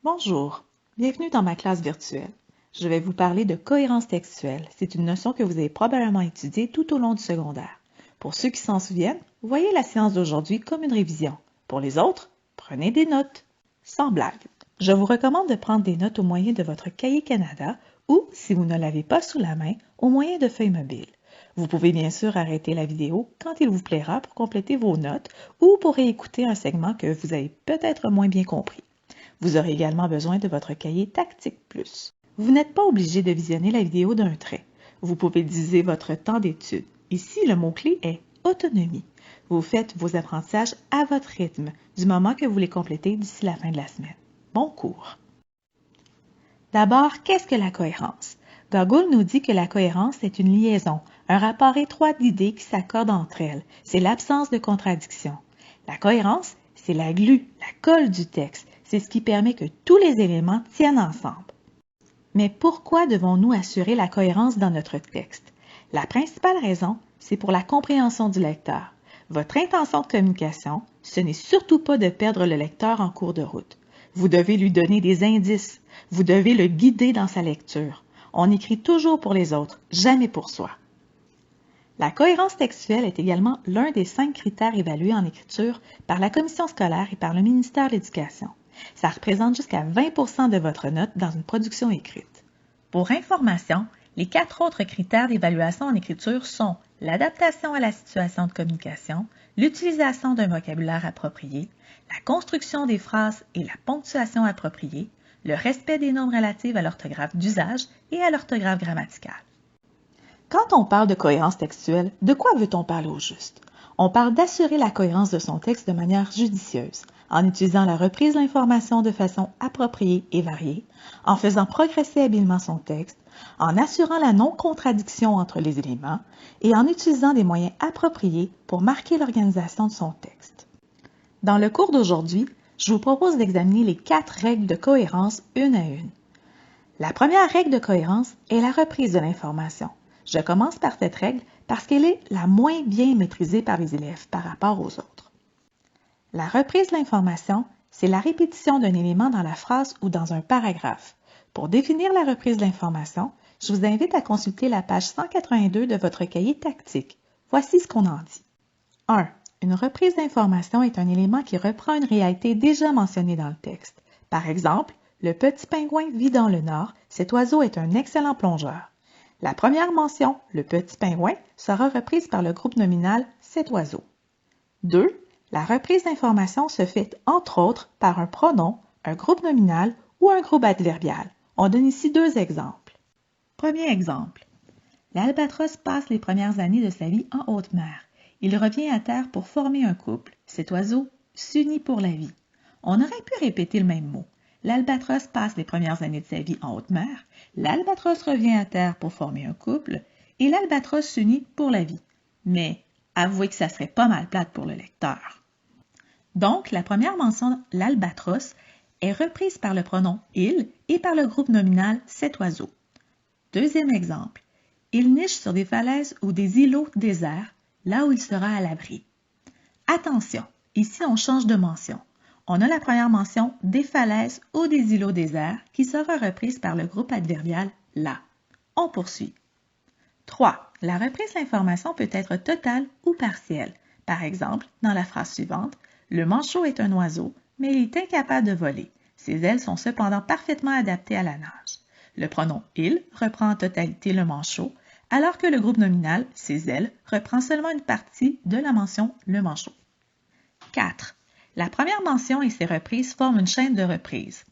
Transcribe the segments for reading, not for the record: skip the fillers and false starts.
Bonjour, bienvenue dans ma classe virtuelle. Je vais vous parler de cohérence textuelle. C'est une notion que vous avez probablement étudiée tout au long du secondaire. Pour ceux qui s'en souviennent, voyez la séance d'aujourd'hui comme une révision. Pour les autres, prenez des notes. Sans blague, je vous recommande de prendre des notes au moyen de votre cahier Canada ou, si vous ne l'avez pas sous la main, au moyen de feuilles mobiles. Vous pouvez bien sûr arrêter la vidéo quand il vous plaira pour compléter vos notes ou pour réécouter un segment que vous avez peut-être moins bien compris. Vous aurez également besoin de votre cahier Tactique Plus. Vous n'êtes pas obligé de visionner la vidéo d'un trait. Vous pouvez diviser votre temps d'étude. Ici, le mot-clé est autonomie. Vous faites vos apprentissages à votre rythme, du moment que vous les complétez d'ici la fin de la semaine. Bon cours! D'abord, qu'est-ce que la cohérence? Gogol nous dit que la cohérence est une liaison, un rapport étroit d'idées qui s'accordent entre elles. C'est l'absence de contradiction. La cohérence, c'est la glue, la colle du texte. C'est ce qui permet que tous les éléments tiennent ensemble. Mais pourquoi devons-nous assurer la cohérence dans notre texte? La principale raison, c'est pour la compréhension du lecteur. Votre intention de communication, ce n'est surtout pas de perdre le lecteur en cours de route. Vous devez lui donner des indices. Vous devez le guider dans sa lecture. On écrit toujours pour les autres, jamais pour soi. La cohérence textuelle est également l'un des 5 critères évalués en écriture par la commission scolaire et par le ministère de l'Éducation. Ça représente jusqu'à 20% de votre note dans une production écrite. Pour information, les 4 autres critères d'évaluation en écriture sont l'adaptation à la situation de communication, l'utilisation d'un vocabulaire approprié, la construction des phrases et la ponctuation appropriée, le respect des normes relatives à l'orthographe d'usage et à l'orthographe grammaticale. Quand on parle de cohérence textuelle, de quoi veut-on parler au juste? On parle d'assurer la cohérence de son texte de manière judicieuse, en utilisant la reprise de l'information de façon appropriée et variée, en faisant progresser habilement son texte, en assurant la non-contradiction entre les éléments et en utilisant des moyens appropriés pour marquer l'organisation de son texte. Dans le cours d'aujourd'hui, je vous propose d'examiner les 4 règles de cohérence une à une. La première règle de cohérence est la reprise de l'information. Je commence par cette règle parce qu'elle est la moins bien maîtrisée par les élèves par rapport aux autres. La reprise de l'information, c'est la répétition d'un élément dans la phrase ou dans un paragraphe. Pour définir la reprise de l'information, je vous invite à consulter la page 182 de votre cahier tactique. Voici ce qu'on en dit. 1. Une reprise d'information est un élément qui reprend une réalité déjà mentionnée dans le texte. Par exemple, le petit pingouin vit dans le nord, cet oiseau est un excellent plongeur. La première mention, le petit pingouin, sera reprise par le groupe nominal cet oiseau. 2. La reprise d'information se fait entre autres par un pronom, un groupe nominal ou un groupe adverbial. On donne ici 2 exemples. Premier exemple. L'albatros passe les premières années de sa vie en haute mer. Il revient à terre pour former un couple. Cet oiseau s'unit pour la vie. On aurait pu répéter le même mot. L'albatros passe les premières années de sa vie en haute mer, l'albatros revient à terre pour former un couple, et l'albatros s'unit pour la vie. Mais avouez que ça serait pas mal plate pour le lecteur. Donc, la première mention, l'albatros, est reprise par le pronom « il » et par le groupe nominal « cet oiseau ». Deuxième exemple. Il niche sur des falaises ou des îlots déserts, là où il sera à l'abri. Attention, ici on change de mention. On a la première mention des falaises ou des îlots déserts qui sera reprise par le groupe adverbial « là ». On poursuit. 3. La reprise de l'information peut être totale ou partielle. Par exemple, dans la phrase suivante, « Le manchot est un oiseau, mais il est incapable de voler. Ses ailes sont cependant parfaitement adaptées à la nage. » Le pronom « il » reprend en totalité le manchot, alors que le groupe nominal « ses ailes » reprend seulement une partie de la mention « le manchot ». 4. La première mention et ses reprises forment une chaîne de reprises.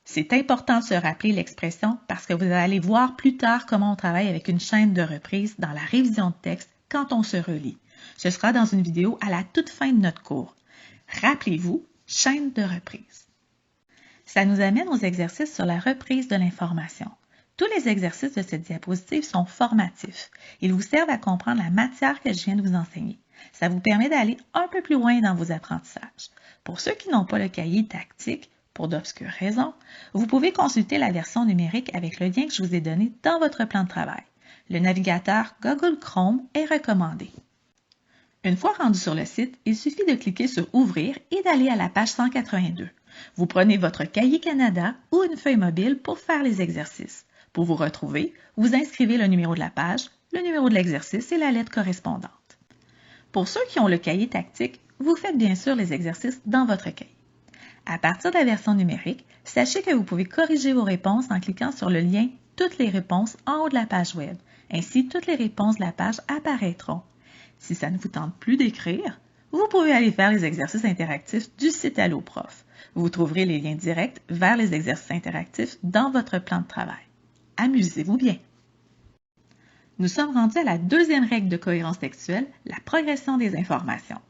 C'est important de se rappeler l'expression parce que vous allez voir plus tard comment on travaille avec une chaîne de reprises dans la révision de texte quand on se relit. Ce sera dans une vidéo à la toute fin de notre cours. Rappelez-vous, chaîne de reprises. Ça nous amène aux exercices sur la reprise de l'information. Tous les exercices de cette diapositive sont formatifs. Ils vous servent à comprendre la matière que je viens de vous enseigner. Ça vous permet d'aller un peu plus loin dans vos apprentissages. Pour ceux qui n'ont pas le cahier tactique, pour d'obscures raisons, vous pouvez consulter la version numérique avec le lien que je vous ai donné dans votre plan de travail. Le navigateur Google Chrome est recommandé. Une fois rendu sur le site, il suffit de cliquer sur « Ouvrir » et d'aller à la page 182. Vous prenez votre cahier Canada ou une feuille mobile pour faire les exercices. Pour vous retrouver, vous inscrivez le numéro de la page, le numéro de l'exercice et la lettre correspondante. Pour ceux qui ont le cahier tactique, vous faites bien sûr les exercices dans votre cahier. À partir de la version numérique, sachez que vous pouvez corriger vos réponses en cliquant sur le lien « Toutes les réponses » en haut de la page web. Ainsi, toutes les réponses de la page apparaîtront. Si ça ne vous tente plus d'écrire, vous pouvez aller faire les exercices interactifs du site AlloProf. Vous trouverez les liens directs vers les exercices interactifs dans votre plan de travail. Amusez-vous bien! Nous sommes rendus à la deuxième règle de cohérence textuelle, la progression des informations.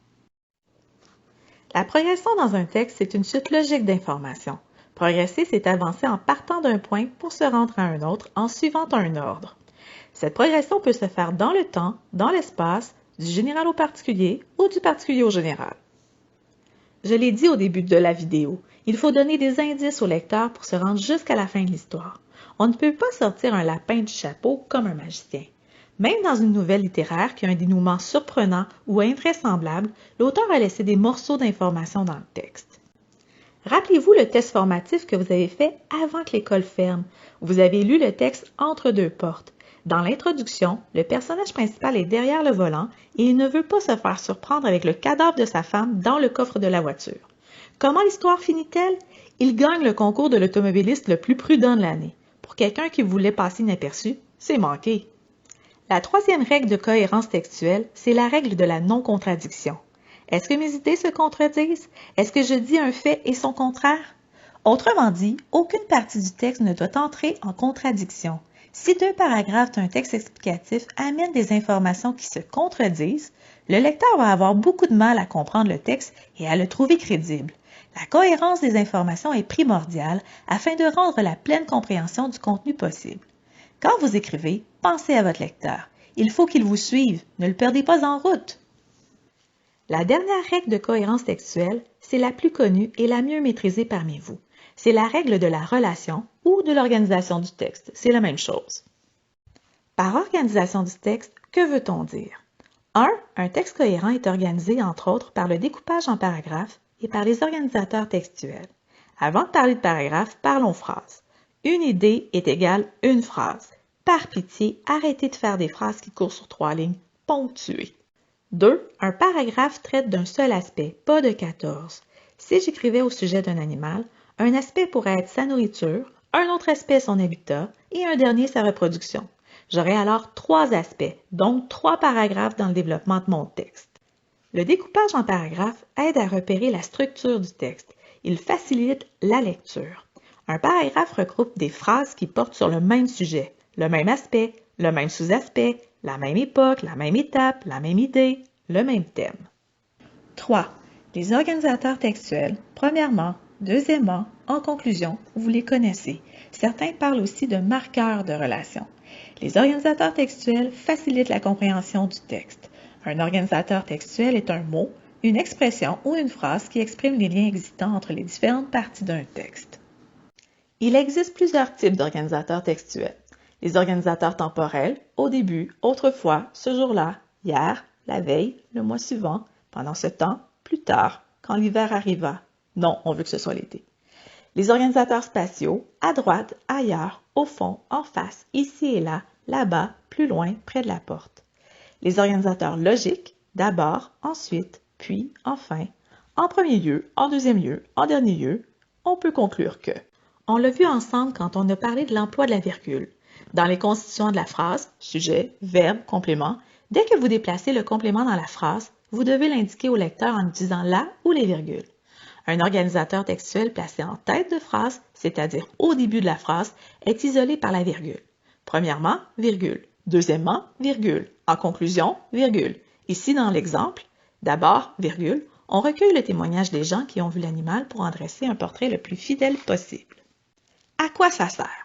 La progression dans un texte, c'est une suite logique d'informations. Progresser, c'est avancer en partant d'un point pour se rendre à un autre en suivant un ordre. Cette progression peut se faire dans le temps, dans l'espace, du général au particulier ou du particulier au général. Je l'ai dit au début de la vidéo, il faut donner des indices au lecteur pour se rendre jusqu'à la fin de l'histoire. On ne peut pas sortir un lapin du chapeau comme un magicien. Même dans une nouvelle littéraire qui a un dénouement surprenant ou invraisemblable, l'auteur a laissé des morceaux d'informations dans le texte. Rappelez-vous le test formatif que vous avez fait avant que l'école ferme. Vous avez lu le texte entre deux portes. Dans l'introduction, le personnage principal est derrière le volant et il ne veut pas se faire surprendre avec le cadavre de sa femme dans le coffre de la voiture. Comment l'histoire finit-elle? Il gagne le concours de l'automobiliste le plus prudent de l'année. Pour quelqu'un qui voulait passer inaperçu, c'est manqué. La troisième règle de cohérence textuelle, c'est la règle de la non-contradiction. Est-ce que mes idées se contredisent? Est-ce que je dis un fait et son contraire? Autrement dit, aucune partie du texte ne doit entrer en contradiction. Si deux paragraphes d'un texte explicatif amènent des informations qui se contredisent, le lecteur va avoir beaucoup de mal à comprendre le texte et à le trouver crédible. La cohérence des informations est primordiale afin de rendre la pleine compréhension du contenu possible. Quand vous écrivez, pensez à votre lecteur. Il faut qu'il vous suive. Ne le perdez pas en route. La dernière règle de cohérence textuelle, c'est la plus connue et la mieux maîtrisée parmi vous. C'est la règle de la relation ou de l'organisation du texte. C'est la même chose. Par organisation du texte, que veut-on dire? 1. Un texte cohérent est organisé, entre autres, par le découpage en paragraphes et par les organisateurs textuels. Avant de parler de paragraphes, parlons phrases. Une idée est égale une phrase. Par pitié, arrêtez de faire des phrases qui courent sur 3 lignes, ponctuées. 2. Un paragraphe traite d'un seul aspect, pas de 14. Si j'écrivais au sujet d'un animal, un aspect pourrait être sa nourriture, un autre aspect son habitat et un dernier sa reproduction. J'aurais alors 3 aspects, donc 3 paragraphes dans le développement de mon texte. Le découpage en paragraphes aide à repérer la structure du texte. Il facilite la lecture. Un paragraphe regroupe des phrases qui portent sur le même sujet, le même aspect, le même sous-aspect, la même époque, la même étape, la même idée, le même thème. 3. Les organisateurs textuels, premièrement, deuxièmement, en conclusion, vous les connaissez. Certains parlent aussi de marqueurs de relation. Les organisateurs textuels facilitent la compréhension du texte. Un organisateur textuel est un mot, une expression ou une phrase qui exprime les liens existants entre les différentes parties d'un texte. Il existe plusieurs types d'organisateurs textuels. Les organisateurs temporels, au début, autrefois, ce jour-là, hier, la veille, le mois suivant, pendant ce temps, plus tard, quand l'hiver arriva. Non, on veut que ce soit l'été. Les organisateurs spatiaux, à droite, ailleurs, au fond, en face, ici et là, là-bas, plus loin, près de la porte. Les organisateurs logiques, d'abord, ensuite, puis, enfin, en premier lieu, en deuxième lieu, en dernier lieu, on peut conclure que. On l'a vu ensemble quand on a parlé de l'emploi de la virgule. Dans les constituants de la phrase, sujet, verbe, complément, dès que vous déplacez le complément dans la phrase, vous devez l'indiquer au lecteur en utilisant la ou les virgules. Un organisateur textuel placé en tête de phrase, c'est-à-dire au début de la phrase, est isolé par la virgule. Premièrement, virgule. Deuxièmement, virgule. En conclusion, virgule. Ici, dans l'exemple, d'abord, virgule, on recueille le témoignage des gens qui ont vu l'animal pour en dresser un portrait le plus fidèle possible. À quoi ça sert?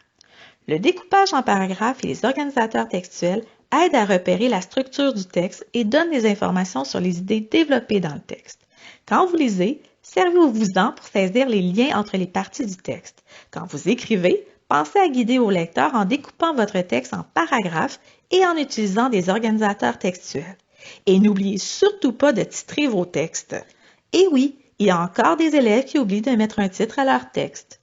Le découpage en paragraphes et les organisateurs textuels aident à repérer la structure du texte et donnent des informations sur les idées développées dans le texte. Quand vous lisez, servez-vous-en pour saisir les liens entre les parties du texte. Quand vous écrivez, pensez à guider au lecteur en découpant votre texte en paragraphes et en utilisant des organisateurs textuels. Et n'oubliez surtout pas de titrer vos textes. Et oui, Il y a encore des élèves qui oublient de mettre un titre à leur texte.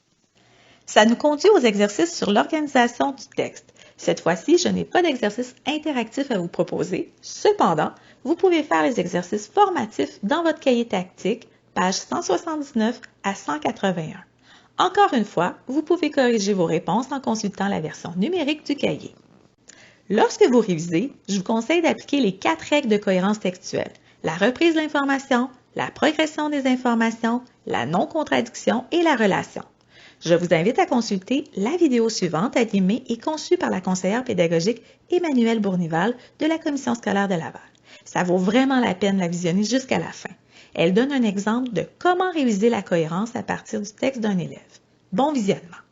Ça nous conduit aux exercices sur l'organisation du texte. Cette fois-ci, je n'ai pas d'exercice interactif à vous proposer. Cependant, vous pouvez faire les exercices formatifs dans votre cahier tactique, pages 179 à 181. Encore une fois, vous pouvez corriger vos réponses en consultant la version numérique du cahier. Lorsque vous révisez, je vous conseille d'appliquer les 4 règles de cohérence textuelle: la reprise de l'information, la progression des informations, la non-contradiction et la relation. Je vous invite à consulter la vidéo suivante animée et conçue par la conseillère pédagogique Emmanuelle Bournival de la Commission scolaire de Laval. Ça vaut vraiment la peine de la visionner jusqu'à la fin. Elle donne un exemple de comment réviser la cohérence à partir du texte d'un élève. Bon visionnement!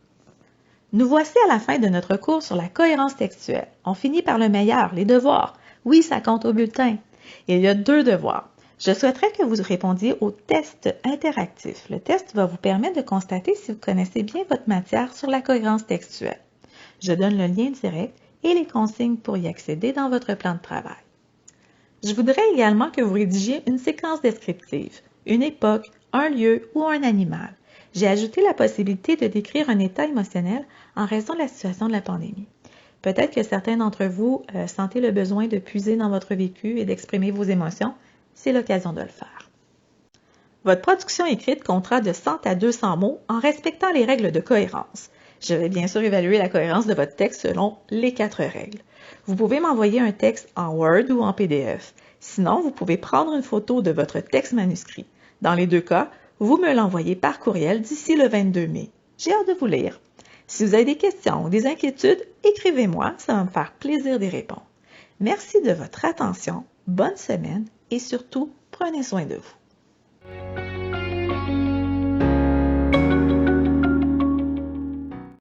Nous voici à la fin de notre cours sur la cohérence textuelle. On finit par le meilleur, les devoirs. Oui, ça compte au bulletin. Il y a 2 devoirs. Je souhaiterais que vous répondiez au test interactif. Le test va vous permettre de constater si vous connaissez bien votre matière sur la cohérence textuelle. Je donne le lien direct et les consignes pour y accéder dans votre plan de travail. Je voudrais également que vous rédigiez une séquence descriptive, une époque, un lieu ou un animal. J'ai ajouté la possibilité de décrire un état émotionnel en raison de la situation de la pandémie. Peut-être que certains d'entre vous sentez le besoin de puiser dans votre vécu et d'exprimer vos émotions. C'est l'occasion de le faire. Votre production écrite comptera de 100 à 200 mots en respectant les règles de cohérence. Je vais bien sûr évaluer la cohérence de votre texte selon les 4 règles. Vous pouvez m'envoyer un texte en Word ou en PDF. Sinon, vous pouvez prendre une photo de votre texte manuscrit. Dans les 2 cas, vous me l'envoyez par courriel d'ici le 22 mai. J'ai hâte de vous lire. Si vous avez des questions ou des inquiétudes, écrivez-moi, ça va me faire plaisir d'y répondre. Merci de votre attention, bonne semaine et surtout, prenez soin de vous.